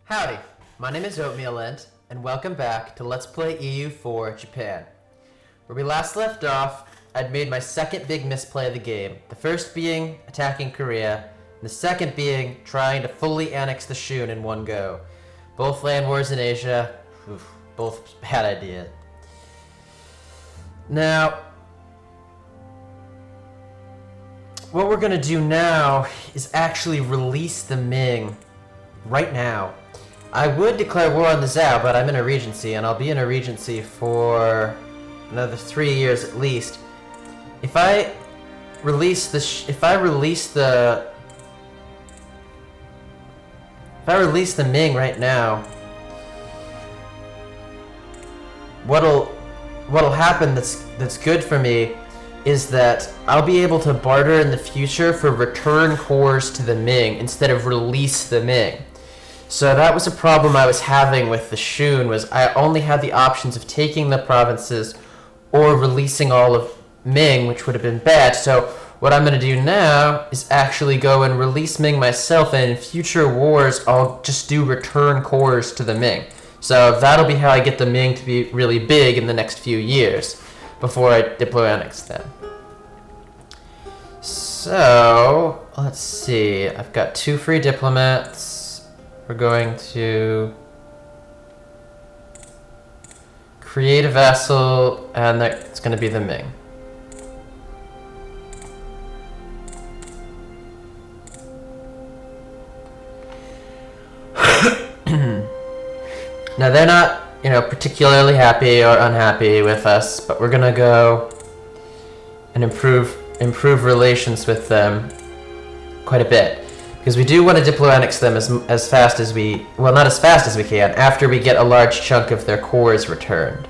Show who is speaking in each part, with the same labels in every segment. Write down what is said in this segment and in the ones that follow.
Speaker 1: Howdy, my name is Oatmeal Lint, and welcome back to Let's Play EU4 Japan. Where we last left off, I'd made my second big misplay of the game, the first being attacking Korea, and the second being trying to fully annex the Shun in one go. Both land wars in Asia, both bad ideas. Now, what we're gonna do now is actually release the Ming right now. I would declare war on the Zhao, but I'm in a regency, and I'll be in a regency for another 3 years at least. If I release the Ming right now, what'll happen that's good for me is that I'll be able to barter in the future for return cores to the Ming instead of release the Ming. So that was a problem I was having with the Shun, was I only had the options of taking the provinces or releasing all of Ming, which would have been bad. So what I'm going to do now is actually go and release Ming myself, and in future wars I'll just do return cores to the Ming. So that'll be how I get the Ming to be really big in the next few years before I deploy annex them. So let's see, I've got 2 free diplomats. We're going to create a vassal, and it's going to be the Ming. Now they're not, particularly happy or unhappy with us, but we're gonna go and improve relations with them quite a bit. Because we do want to diplo annex them as fast as not as fast as we can, after we get a large chunk of their cores returned.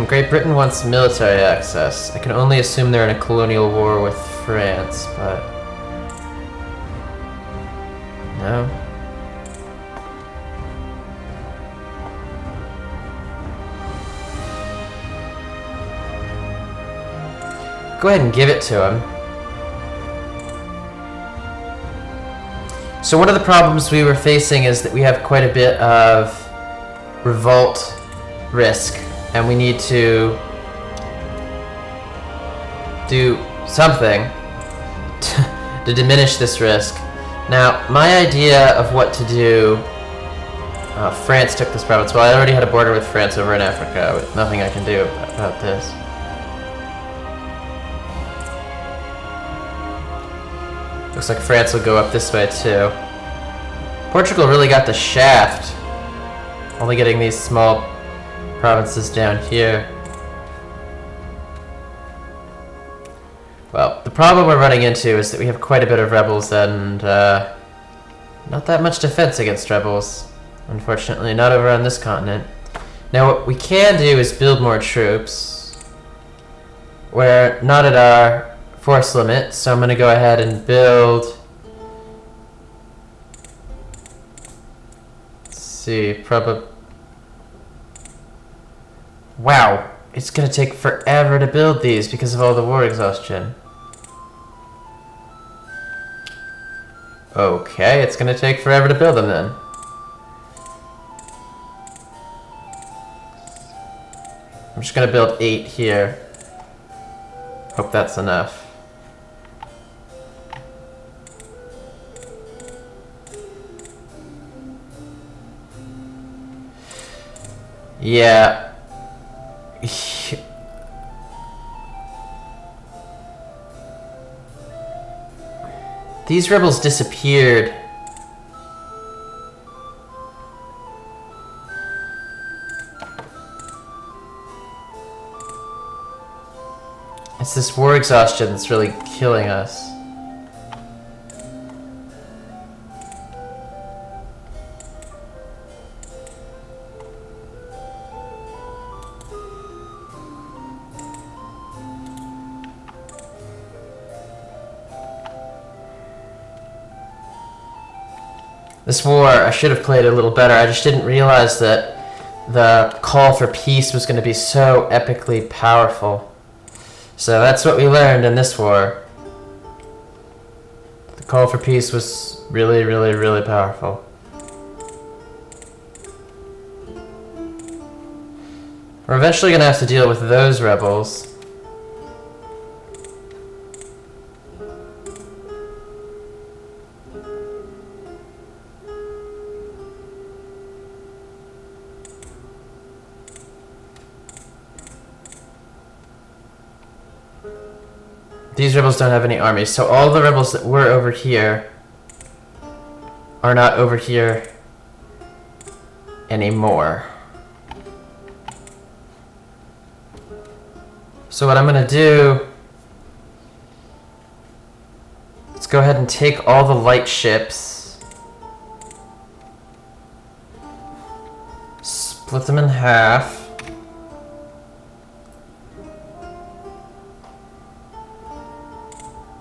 Speaker 1: Great Britain wants military access. I can only assume they're in a colonial war with France, but... no? Go ahead and give it to him. So one of the problems we were facing is that we have quite a bit of revolt risk, and we need to do something to diminish this risk. Now, my idea of what to do... France took this province. Well, I already had a border with France over in Africa, with nothing I can do about this. Looks like France will go up this way too. Portugal really got the shaft, only getting these small provinces down here. Well, the problem we're running into is that we have quite a bit of rebels and not that much defense against rebels, unfortunately, not over on this continent. Now what we can do is build more troops. We're not at our force limit, so I'm going to go ahead and build... let's see, probably... wow, it's going to take forever to build these because of all the war exhaustion. Okay, it's going to take forever to build them then. I'm just going to build 8 here. Hope that's enough. Yeah. These rebels disappeared. It's this war exhaustion that's really killing us. This war, I should have played a little better. I just didn't realize that the call for peace was going to be so epically powerful. So that's what we learned in this war. The call for peace was really, really, really powerful. We're eventually gonna have to deal with those rebels. These rebels don't have any armies, so all the rebels that were over here are not over here anymore. So what I'm gonna do, let's go ahead and take all the light ships, split them in half.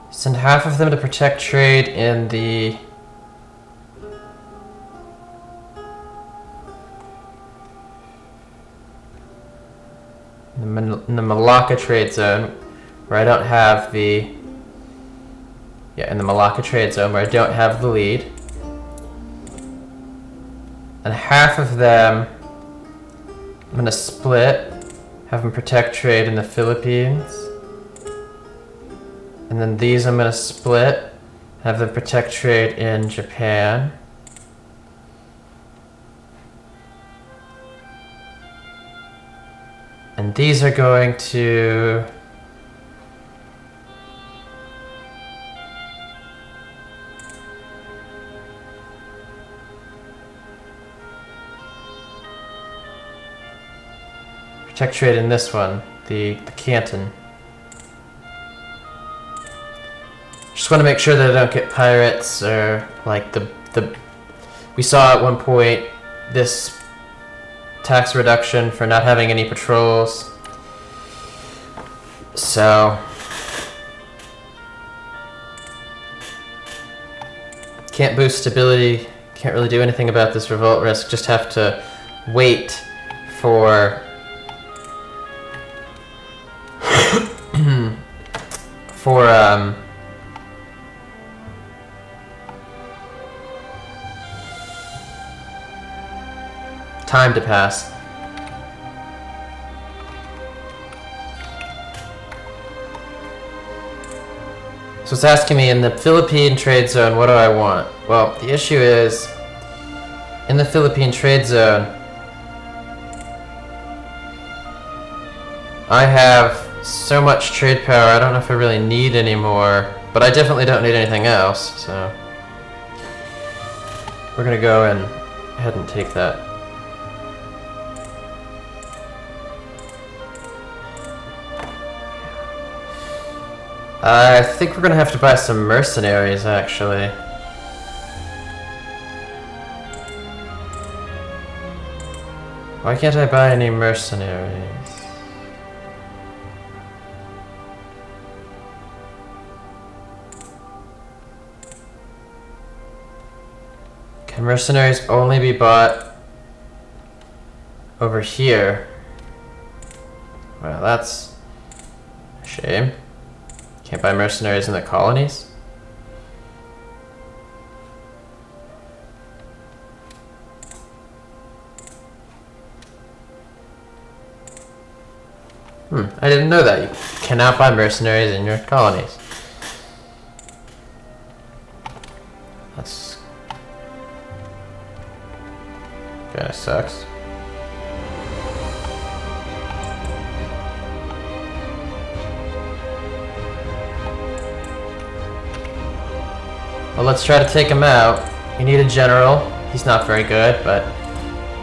Speaker 1: Send half of them to protect trade in the Malacca trade zone, where I don't have the in the Malacca trade zone where I don't have the lead, and half of them I'm gonna split, have them protect trade in the Philippines. And then these I'm going to split, have them protect trade in Japan. And these are going to protect trade in this one, the Canton. Just want to make sure that I don't get pirates or like the we saw at one point this tax reduction for not having any patrols. So can't boost stability, can't really do anything about this revolt risk, just have to wait for time to pass. So it's asking me in the Philippine trade zone, what do I want? Well, the issue is, in the Philippine trade zone, I have so much trade power, I don't know if I really need any more, but I definitely don't need anything else, so we're gonna go and ahead and take that. I think we're gonna have to buy some mercenaries, actually. Why can't I buy any mercenaries? Can mercenaries only be bought over here? Well, that's a shame. Can't buy mercenaries in the colonies? I didn't know that. You cannot buy mercenaries in your colonies. That's kinda sucks. Well, let's try to take him out. You need a general. He's not very good, but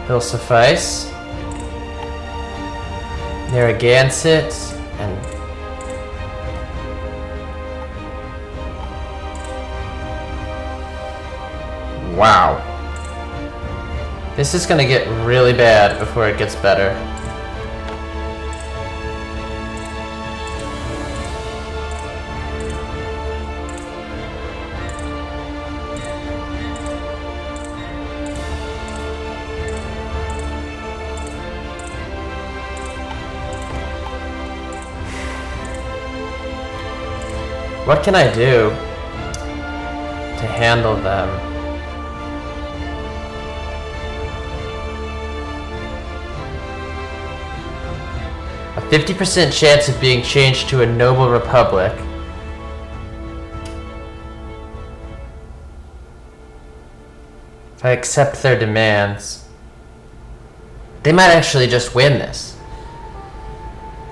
Speaker 1: he'll suffice. Narragansett and wow. This is gonna get really bad before it gets better. What can I do? handle them. A 50% chance of being changed to a noble republic. If I accept their demands. They might actually just win this.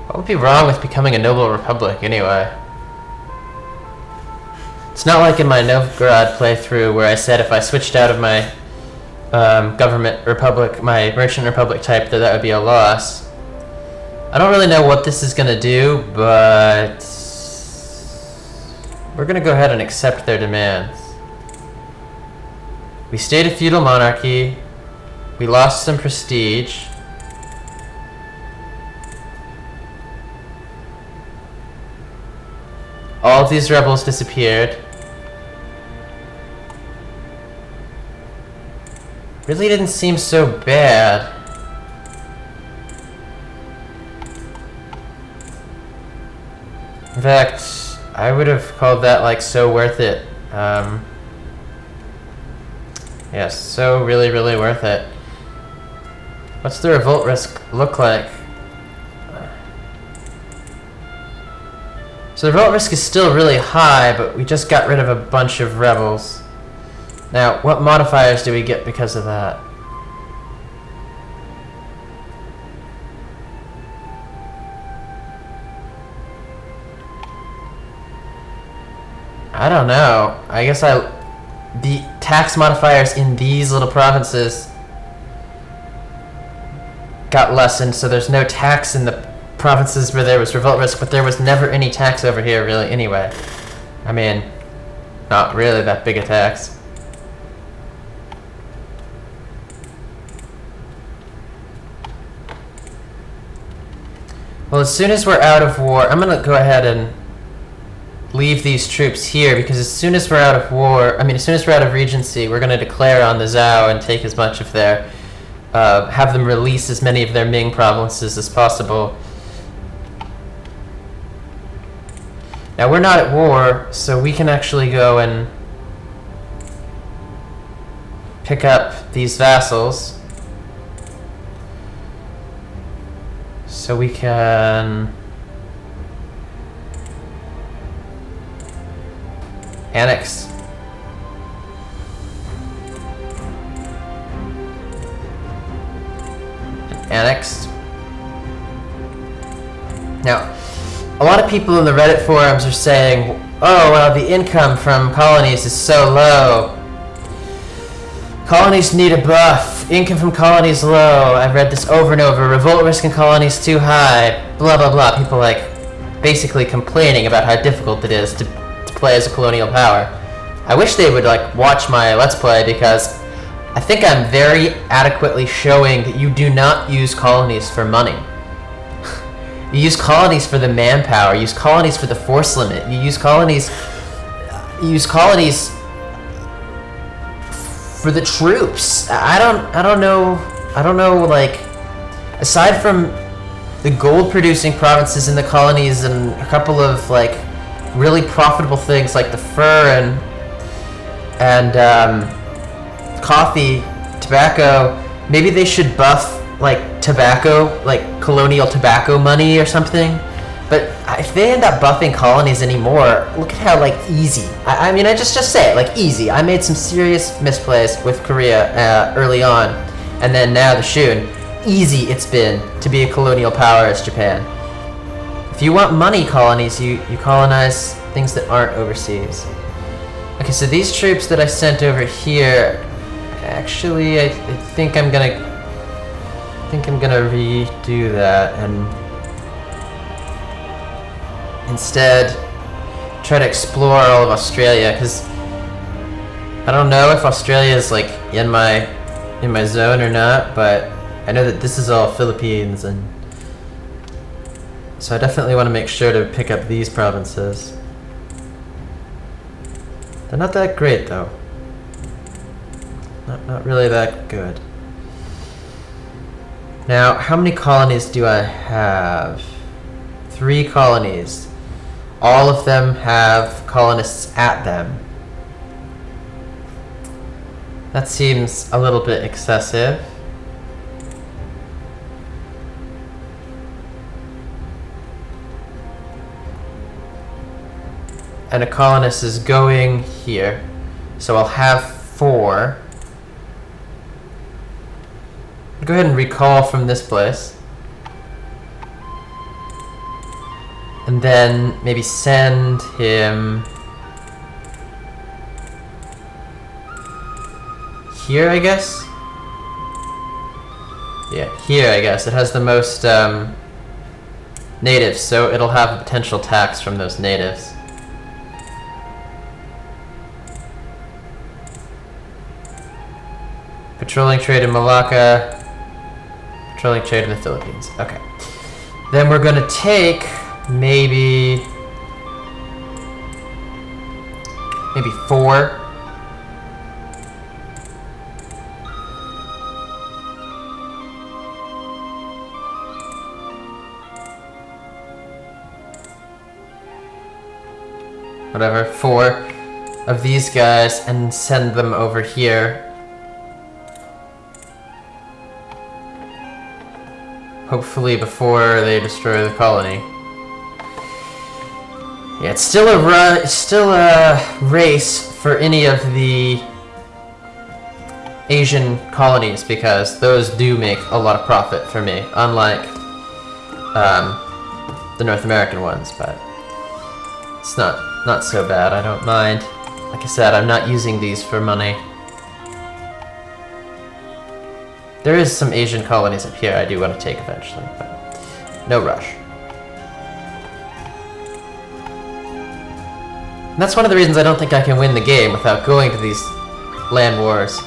Speaker 1: What would be wrong with becoming a noble republic anyway? It's not like in my Novgorod playthrough where I said if I switched out of my government republic, my merchant republic type, that would be a loss. I don't really know what this is gonna do, but we're gonna go ahead and accept their demands. We stayed a feudal monarchy. We lost some prestige. All of these rebels disappeared. Really didn't seem so bad. In fact, I would have called that like so worth it. Yes, so really, really worth it. What's the revolt risk look like? So the revolt risk is still really high, but we just got rid of a bunch of rebels. Now, what modifiers do we get because of that? I don't know. I guess the tax modifiers in these little provinces got lessened, so there's no tax in the provinces where there was revolt risk, but there was never any tax over here really anyway. I mean, not really that big a tax. Well, as soon as we're out of war, I'm gonna go ahead and leave these troops here, because as soon as we're out of war, as soon as we're out of regency, we're gonna declare on the Zhao and take as much of their, have them release as many of their Ming provinces as possible. Now we're not at war, so we can actually go and pick up these vassals. So we can annex. Annexed. Now, a lot of people in the Reddit forums are saying, oh, well, the income from colonies is so low. Colonies need a buff. Income from colonies low. I've read this over and over. Revolt risk in colonies too high. Blah, blah, blah. People, like, basically complaining about how difficult it is to play as a colonial power. I wish they would, like, watch my Let's Play, because I think I'm very adequately showing that you do not use colonies for money. You use colonies for the manpower. You use colonies for the force limit. You use colonies for the troops. I don't know, like, aside from the gold producing provinces in the colonies and a couple of, like, really profitable things like the fur and coffee, tobacco, maybe they should buff, like, tobacco, like colonial tobacco money or something. But if they end up buffing colonies anymore, look at how, like, easy. I mean, I just say it, like, easy. I made some serious misplays with Korea early on, and then now the Shun. Easy it's been to be a colonial power as Japan. If you want money colonies, you colonize things that aren't overseas. Okay, so these troops that I sent over here, actually, I think I'm gonna redo that and instead try to explore all of Australia, because I don't know if Australia is, like, in my zone or not, but I know that this is all Philippines, and so I definitely want to make sure to pick up these provinces. They're not that great, though. Not really that good. Now, how many colonies do I have? 3 colonies. All of them have colonists at them. That seems a little bit excessive. And a colonist is going here. So I'll have 4. Go ahead and recall from this place. And then maybe send him here, I guess? Yeah, here, I guess. It has the most natives, so it'll have a potential tax from those natives. Patrolling trade in Malacca. Patrolling trade in the Philippines. Okay. Then we're gonna take maybe 4. Whatever, 4 of these guys and send them over here. Hopefully before they destroy the colony. Yeah, it's still a race for any of the Asian colonies because those do make a lot of profit for me, unlike the North American ones, but it's not so bad. I don't mind. Like I said, I'm not using these for money. There is some Asian colonies up here I do want to take eventually, but no rush. And that's one of the reasons I don't think I can win the game without going to these land wars.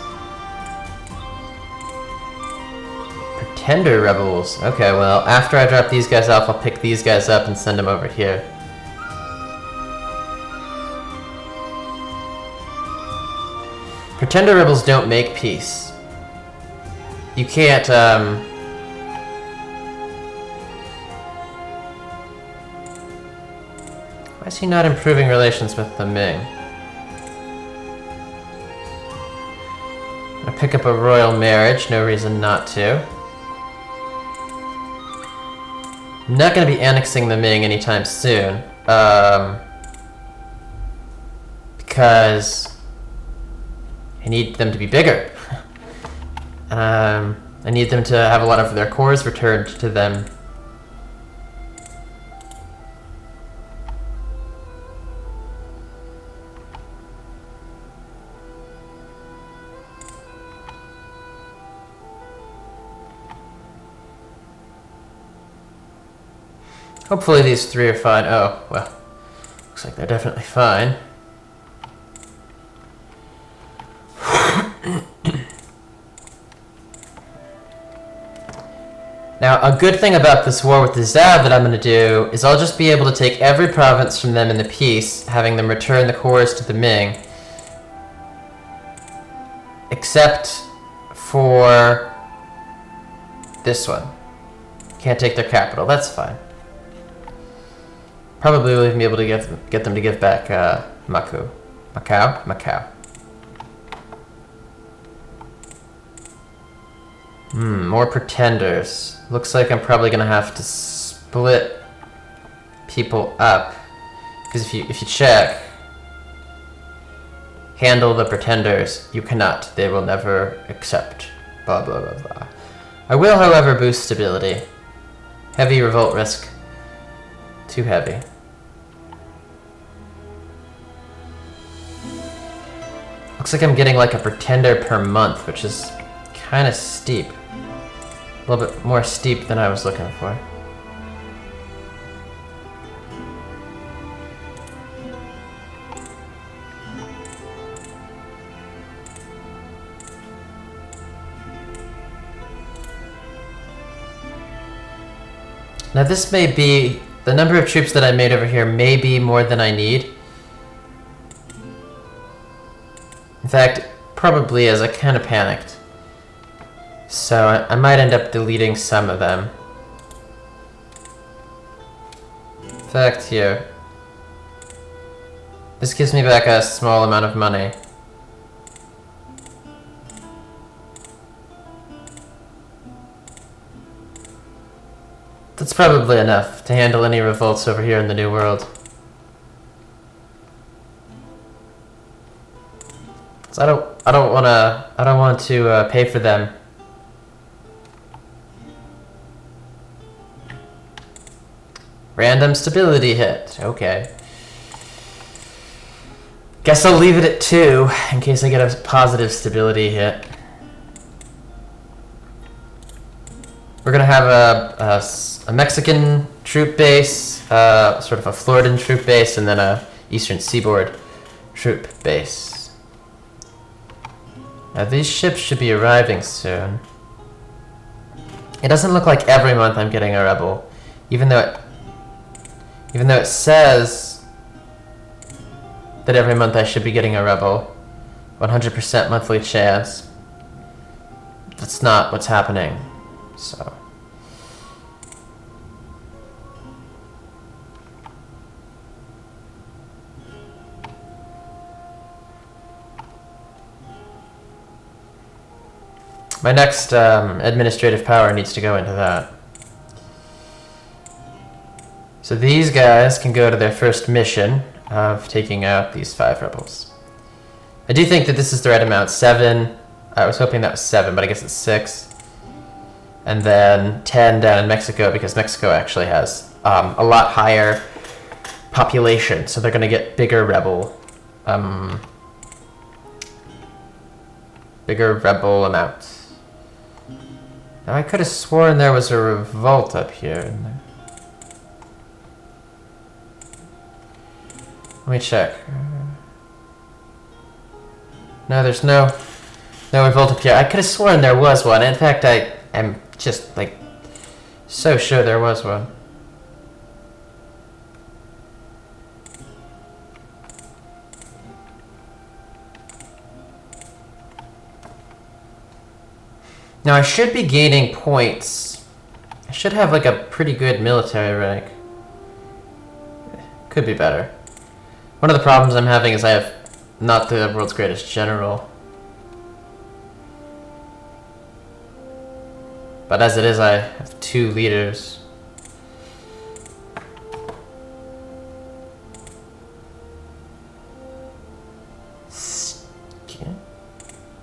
Speaker 1: Pretender rebels. Okay, well, after I drop these guys off, I'll pick these guys up and send them over here. Pretender rebels don't make peace. You can't, why is he not improving relations with the Ming? I'm gonna pick up a royal marriage, no reason not to. I'm not gonna be annexing the Ming anytime soon, because I need them to be bigger. I need them to have a lot of their cores returned to them. Hopefully these 3 are fine. Oh, well, looks like they're definitely fine. Now, a good thing about this war with the Zab that I'm going to do is I'll just be able to take every province from them in the peace, having them return the cores to the Ming. Except for this one. Can't take their capital, that's fine. Probably will even be able to get them to give back Macau. More pretenders. Looks like I'm probably gonna have to split people up. Because if you check, handle the pretenders, you cannot. They will never accept. Blah blah blah blah. I will, however, boost stability. Heavy revolt risk. Too heavy. Looks like I'm getting like a pretender per month, which is kind of steep. A little bit more steep than I was looking for. Now this may be, the number of troops that I made over here may be more than I need. In fact, probably is. I kind of panicked. So I might end up deleting some of them. In fact, here. This gives me back a small amount of money. That's probably enough to handle any revolts over here in the New World. So I don't want to pay for them. Random stability hit. Okay. Guess I'll leave it at 2 in case I get a positive stability hit. We're gonna have a Mexican troop base, sort of a Floridan troop base, and then a Eastern Seaboard troop base. Now these ships should be arriving soon. It doesn't look like every month I'm getting a rebel, even though it says that every month I should be getting a rebel. 100% monthly chance. That's not what's happening. So. My next administrative power needs to go into that. So these guys can go to their first mission of taking out these 5 rebels. I do think that this is the right amount. 7. I was hoping that was 7, but I guess it's 6. And then 10 down in Mexico, because Mexico actually has a lot higher population, so they're going to get bigger rebel amounts. Now I could have sworn there was a revolt up here. Let me check. No, there's no revolt up here. I could have sworn there was one. In fact, I am just like so sure there was one. Now I should be gaining points. I should have like a pretty good military rank. Could be better. One of the problems I'm having is I have not the world's greatest general. But as it is, I have 2 leaders.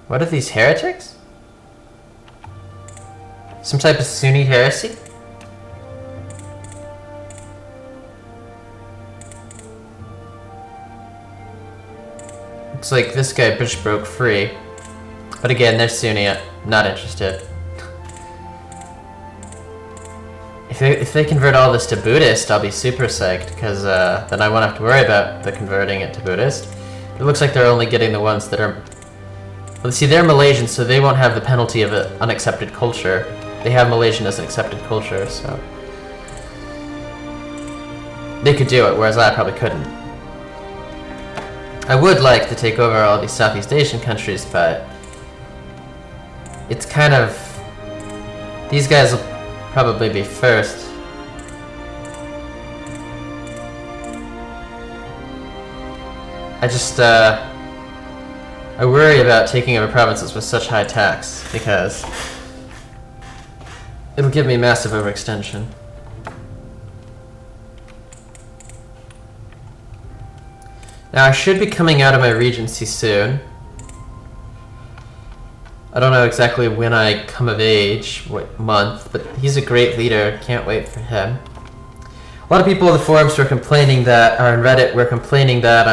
Speaker 1: What are these heretics? Some type of Sunni heresy? Looks like this guy broke free. But again, they're Sunni. Not interested. If they convert all this to Buddhist, I'll be super psyched, because then I won't have to worry about the converting it to Buddhist. It looks like they're only getting the ones that are... Well, see, they're Malaysian, so they won't have the penalty of an unaccepted culture. They have Malaysian as an accepted culture, so... They could do it, whereas I probably couldn't. I would like to take over all these Southeast Asian countries, but... It's kind of... These guys will probably be first. I just, I worry about taking over provinces with such high tax, because it'll give me massive overextension. Now I should be coming out of my regency soon. I don't know exactly when I come of age, what month, but he's a great leader. Can't wait for him. A lot of people in the forums were complaining that, or on Reddit, were complaining that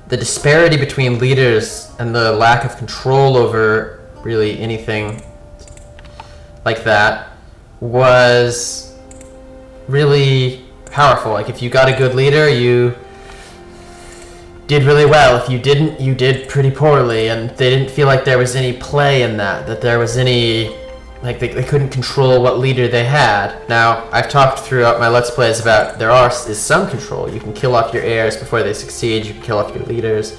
Speaker 1: the disparity between leaders and the lack of control over really anything like that was really powerful. Like, if you got a good leader, you did really well. If you didn't, you did pretty poorly, and they didn't feel like there was any play in that there was any, like, they couldn't control what leader they had. Now, I've talked throughout my Let's Plays about is some control. You can kill off your heirs before they succeed, you can kill off your leaders.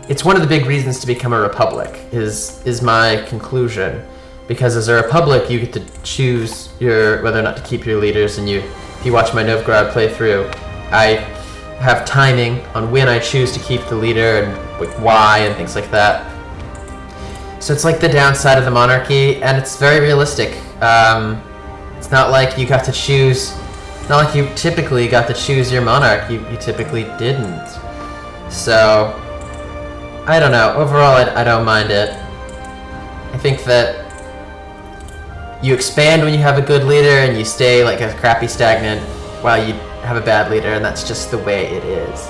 Speaker 1: It's one of the big reasons to become a republic, is my conclusion. Because as a republic, you get to choose whether or not to keep your leaders, and if you watch my Novgorod playthrough, I have timing on when I choose to keep the leader and why and things like that. So it's like the downside of the monarchy, and it's very realistic. It's not like you got to choose. Not like you typically got to choose your monarch. You typically didn't. So I don't know. Overall, I don't mind it. I think that you expand when you have a good leader, and you stay like a crappy stagnant while you have a bad leader, and that's just the way it is.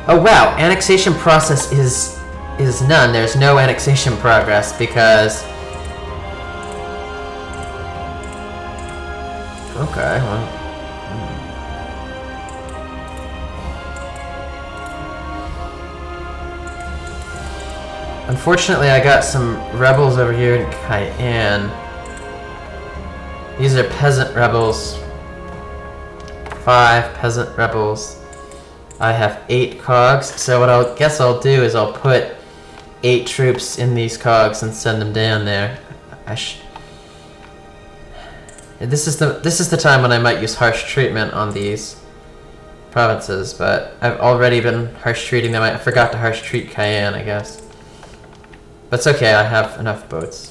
Speaker 1: Oh wow, annexation process is none. There's no annexation progress because... Okay, well... Unfortunately, I got some rebels over here in Cayenne. These are peasant rebels. 5 peasant rebels. I have 8 cogs, so what I guess I'll do is I'll put 8 troops in these cogs and send them down there. This is the time when I might use harsh treatment on these provinces, but I've already been harsh treating them. I forgot to harsh treat Cayenne, I guess. But it's okay, I have enough boats.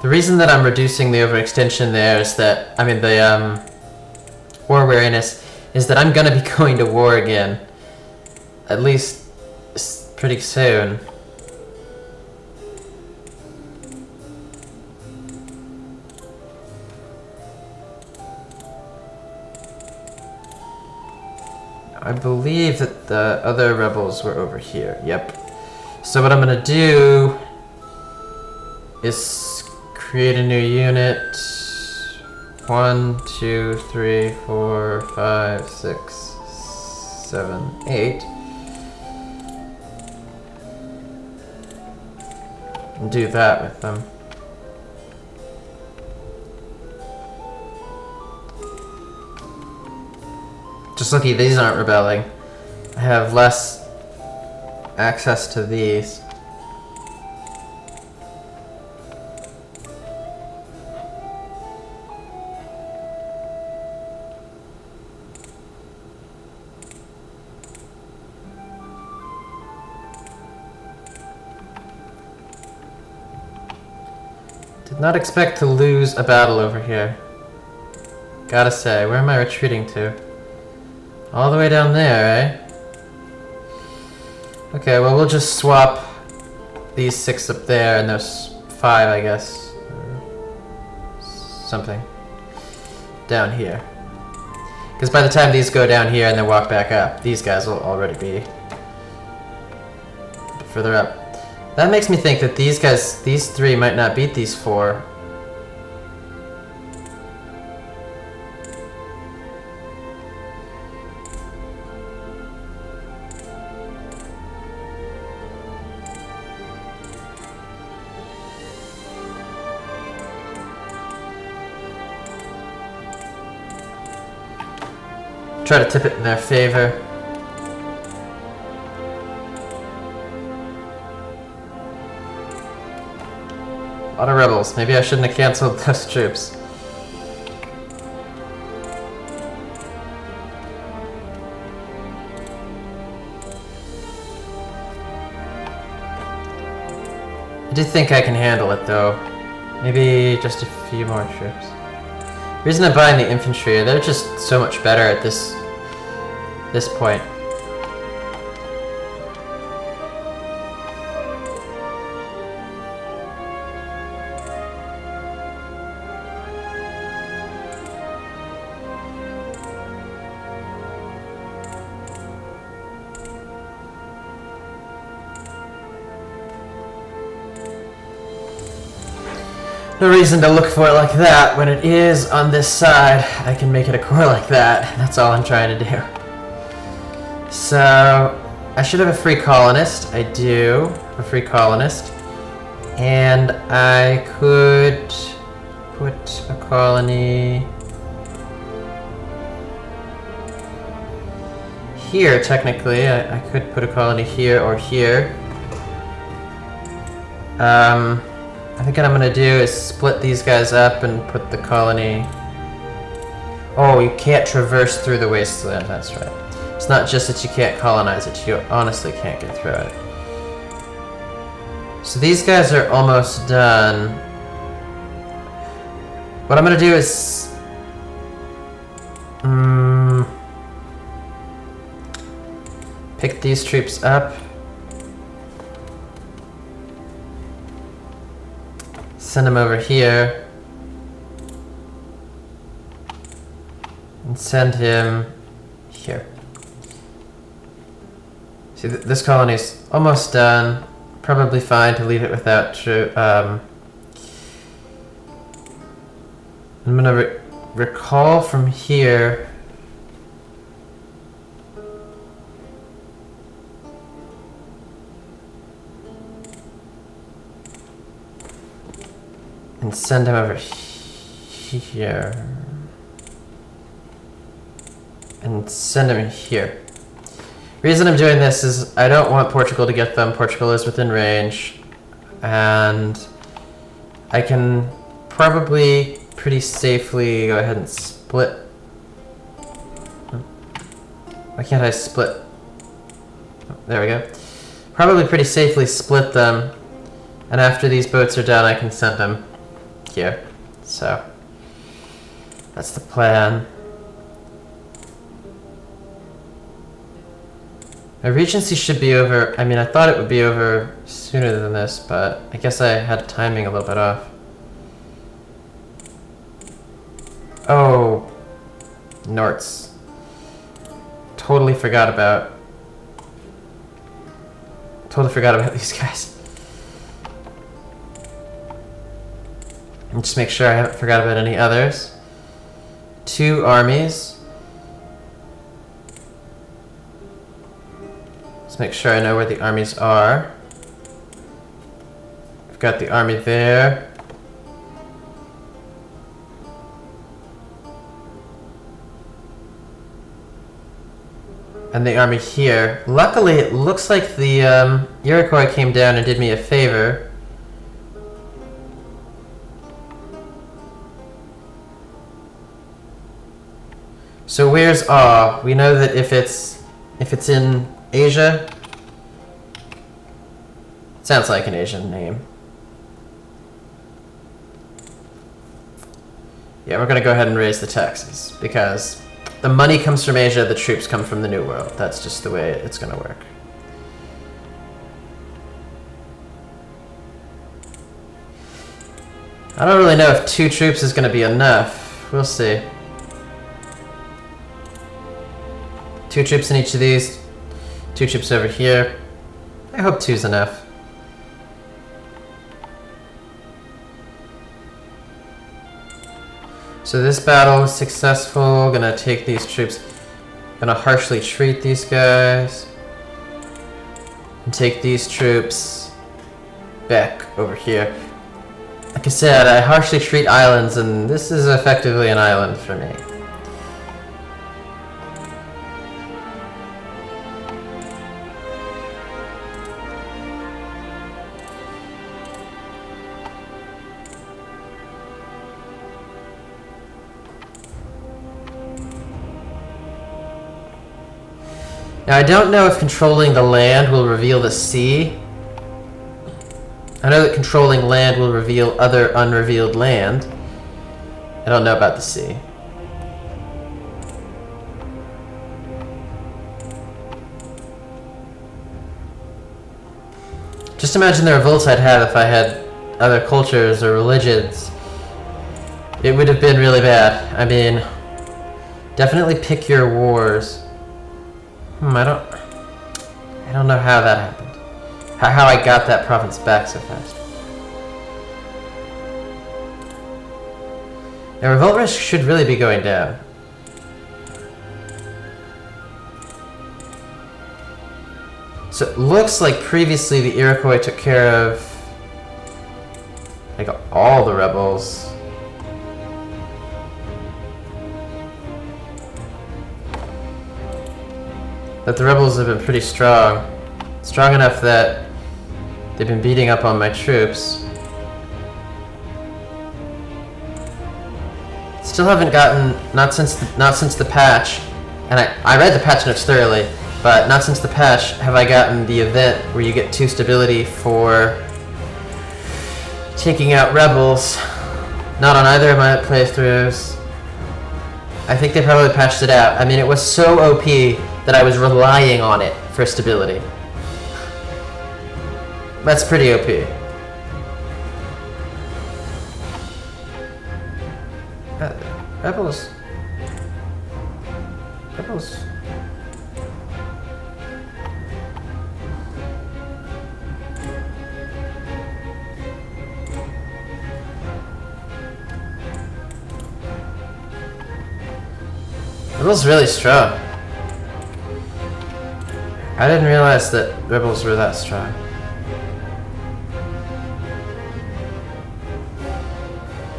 Speaker 1: The reason that I'm reducing the overextension there is that, I mean the war weariness, is that I'm gonna be going to war again. At least pretty soon. I believe that the other rebels were over here. Yep. So what I'm gonna do is create a new unit. 1, 2, 3, 4, 5, 6, 7, 8. And do that with them. Just lucky these aren't rebelling. I have less access to these. Did not expect to lose a battle over here. Gotta say, where am I retreating to? All the way down there, eh? Okay, well we'll just swap these 6 up there and those 5, I guess. Something. Down here. Because by the time these go down here and then walk back up, these guys will already be further up. That makes me think that these guys, these 3 might not beat these 4. Try to tip it in their favor. A lot of rebels. Maybe I shouldn't have canceled those troops. I do think I can handle it though. Maybe just a few more troops. The reason I'm buying the infantry, they're just so much better at this point. No reason to look for it like that when it is on this side. I can make it a core like that. That's all I'm trying to do. So, I should have a free colonist. I do have a free colonist. And I could put a colony here, technically. I could put a colony here or here. I think what I'm gonna do is split these guys up and put the colony... Oh, you can't traverse through the wasteland, that's right. It's not just that you can't colonize it, you honestly can't get through it. So these guys are almost done. What I'm gonna do is... pick these troops up. Send him over here. And send him here. See, this colony's almost done. Probably fine to leave it without I'm gonna recall from here. And send him over here. And send him here. Reason I'm doing this is I don't want Portugal to get them. Portugal is within range. And I can probably pretty safely go ahead and split. Why can't I split? Oh, there we go. Probably pretty safely split them. And after these boats are done, I can send them here. So that's the plan. My regency should be over. I mean, I thought it would be over sooner than this, but I guess I had timing a little bit off. Oh, Norts. Totally forgot about these guys. And just make sure I haven't forgot about any others. 2 armies. Let's make sure I know where the armies are. I've got the army there. And the army here. Luckily, it looks like the Iroquois came down and did me a favor. So where's Awe? We know that if it's in Asia, it sounds like an Asian name. Yeah, we're gonna go ahead and raise the taxes because the money comes from Asia, the troops come from the New World. That's just the way it's gonna work. I don't really know if 2 troops is gonna be enough. We'll see. 2 troops in each of these. 2 troops over here. I hope 2's enough. So this battle was successful. Gonna take these troops. Gonna harshly treat these guys. And take these troops back over here. Like I said, I harshly treat islands, and this is effectively an island for me. Now, I don't know if controlling the land will reveal the sea. I know that controlling land will reveal other unrevealed land. I don't know about the sea. Just imagine the revolts I'd have if I had other cultures or religions. It would have been really bad. I mean, definitely pick your wars. I don't know how that happened. How I got that province back so fast. Now, revolt risk should really be going down. So it looks like previously the Iroquois took care of like all the rebels. But the rebels have been pretty strong. Strong enough that They've been beating up on my troops. Still haven't gotten, not since the patch, and I read the patch notes thoroughly, but not since the patch have I gotten the event where you get 2 stability for taking out rebels. Not on either of my playthroughs. I think they probably patched it out. I mean, it was so OP that I was relying on it for stability. That's pretty OP. Rebels. Rebels really strong. I didn't realize that rebels were that strong.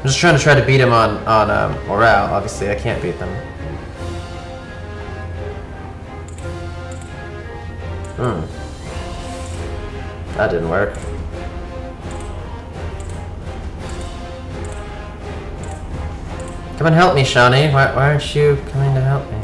Speaker 1: I'm just trying to beat him on morale. Obviously, I can't beat them. That didn't work. Come and help me, Shawnee. Why aren't you coming to help me?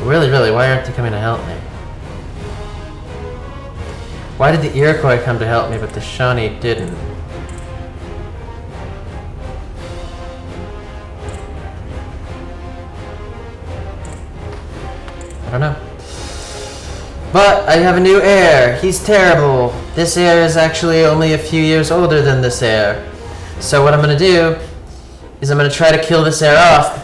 Speaker 1: Really, why aren't they coming to help me? Why did the Iroquois come to help me, but the Shawnee didn't? I don't know. But I have a new heir. He's terrible. This heir is actually only a few years older than this heir. So what I'm gonna do is I'm gonna try to kill this heir off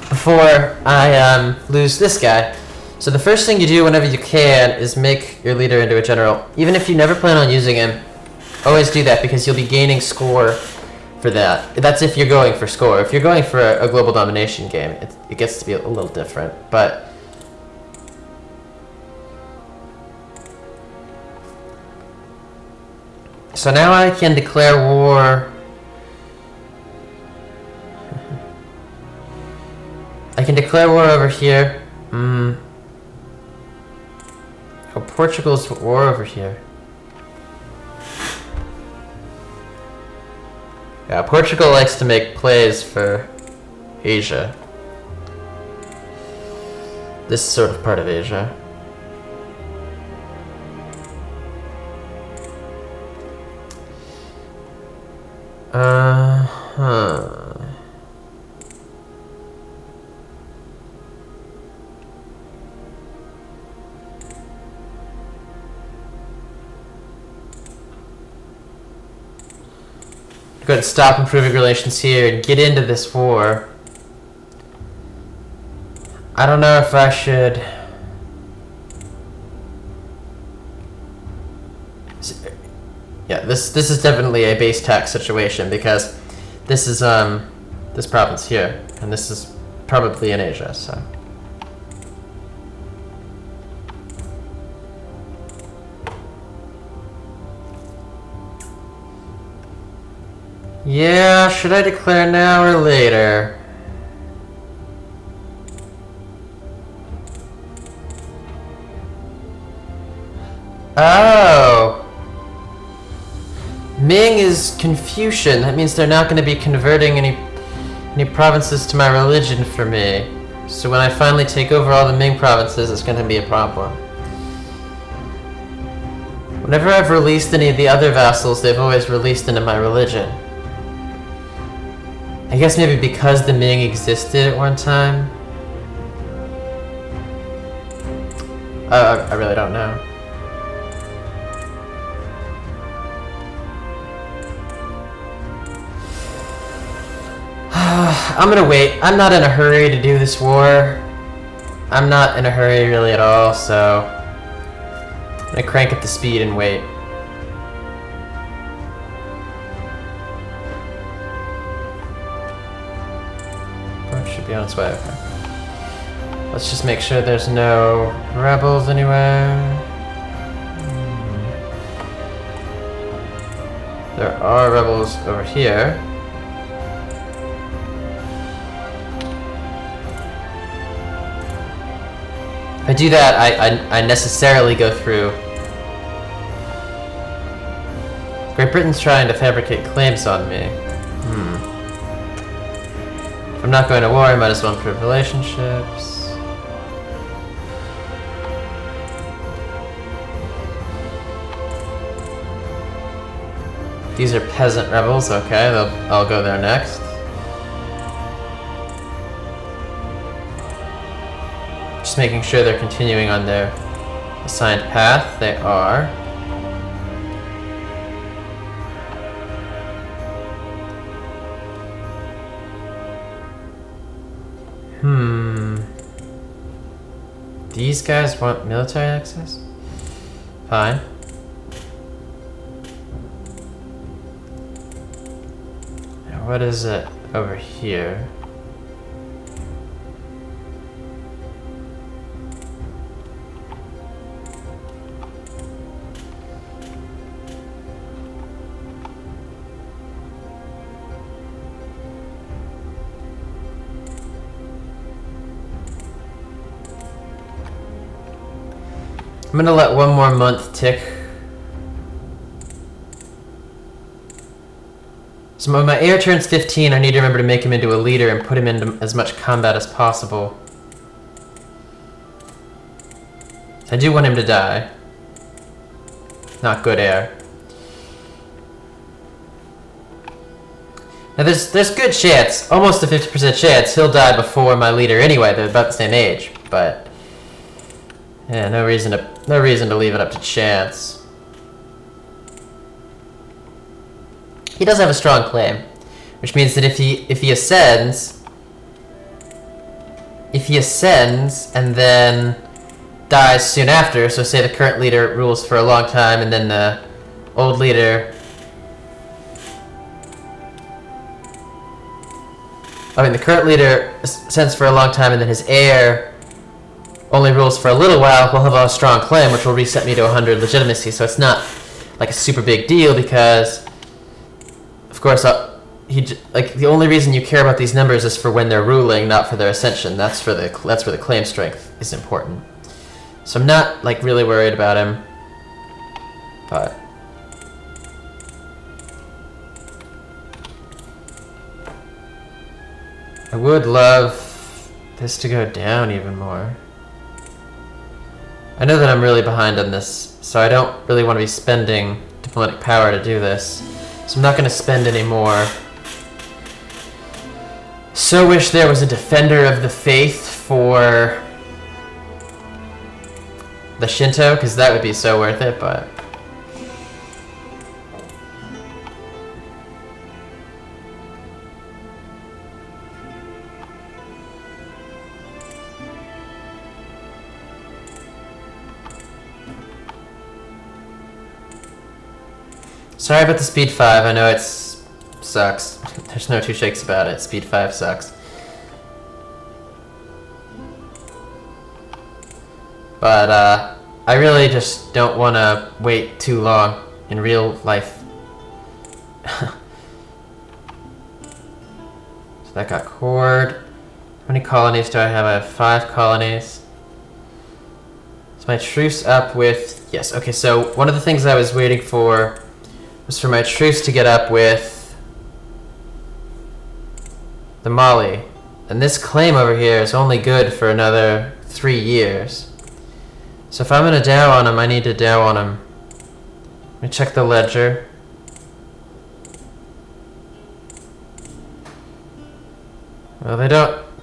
Speaker 1: before I lose this guy. So the first thing you do whenever you can is make your leader into a general. Even if you never plan on using him, always do that because you'll be gaining score for that. That's if you're going for score. If you're going for a global domination game, it gets to be a little different. But so now I can declare war. I can declare war over here. Oh, Portugal's war over here. Yeah, Portugal likes to make plays for Asia. This sort of part of Asia. Go ahead and stop improving relations here and get into this war. I don't know if I should. Yeah, this is definitely a base tax situation because this is this province here, and this is probably in Asia, so. Yeah, should I declare now or later? Oh. Ming is Confucian. That means they're not going to be converting any provinces to my religion for me. So when I finally take over all the Ming provinces, it's going to be a problem. Whenever I've released any of the other vassals, they've always released into my religion. I guess maybe because the Ming existed at one time. I really don't know. I'm gonna wait. I'm not in a hurry to do this war. I'm not in a hurry really at all, so I'm gonna crank up the speed and wait. should be on its way. Okay. Let's just make sure there's no rebels anywhere. There are rebels over here. If I do that, I necessarily go through. Great Britain's trying to fabricate claims on me. If I'm not going to war, I might as well improve relationships. These are peasant rebels, okay, I'll go there next. Just making sure they're continuing on their assigned path. They are. These guys want military access? Fine. Now what is it over here? I'm gonna let one more month tick. So when my heir turns 15, I need to remember to make him into a leader and put him into as much combat as possible. I do want him to die. Not good heir. Now there's good chance, almost a 50% chance, he'll die before my leader anyway. They're about the same age, but yeah, no reason to leave it up to chance. He does have a strong claim, which means that if he ascends and then dies soon after, so say the current leader rules for a long time and then the old leader, the current leader ascends for a long time and then his heir only rules for a little while, we'll have a strong claim, which will reset me to 100 legitimacy. So it's not like a super big deal because, of course, the only reason you care about these numbers is for when they're ruling, not for their ascension. That's where the claim strength is important. So I'm not like really worried about him, but I would love this to go down even more. I know that I'm really behind on this, so I don't really want to be spending diplomatic power to do this. So I'm not going to spend any more. So wish there was a defender of the faith for the Shinto, because that would be so worth it, but sorry about the speed 5, I know it sucks. There's no two shakes about it, speed 5 sucks. But I really just don't want to wait too long in real life. So that got cored. How many colonies do I have? I have 5 colonies. Is my truce up with... Yes, okay, so one of the things I was waiting for was for my truce to get up with the Mali. And this claim over here is only good for another 3 years. So if I'm going to dow on him, I need to dow on him. Let me check the ledger. Well,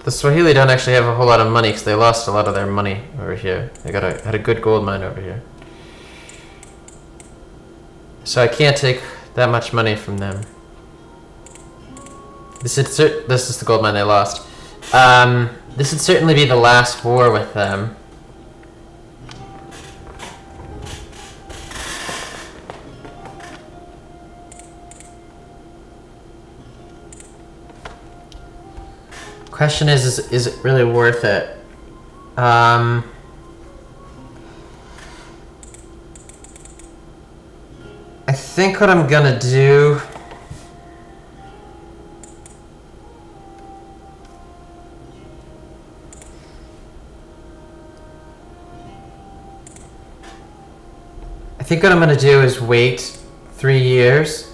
Speaker 1: the Swahili don't actually have a whole lot of money because they lost a lot of their money over here. They had a good gold mine over here. So I can't take that much money from them. This is the gold mine they lost. This would certainly be the last war with them. Question is it really worth it? I think what I'm gonna do... I think what I'm gonna do is wait 3 years.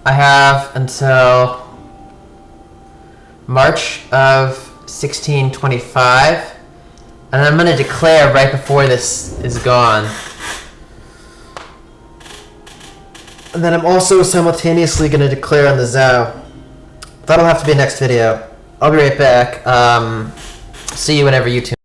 Speaker 1: I have until March of 1625, and I'm going to declare right before this is gone. And then I'm also simultaneously going to declare on the Zhao. That'll have to be next video. I'll be right back. See you whenever you tune.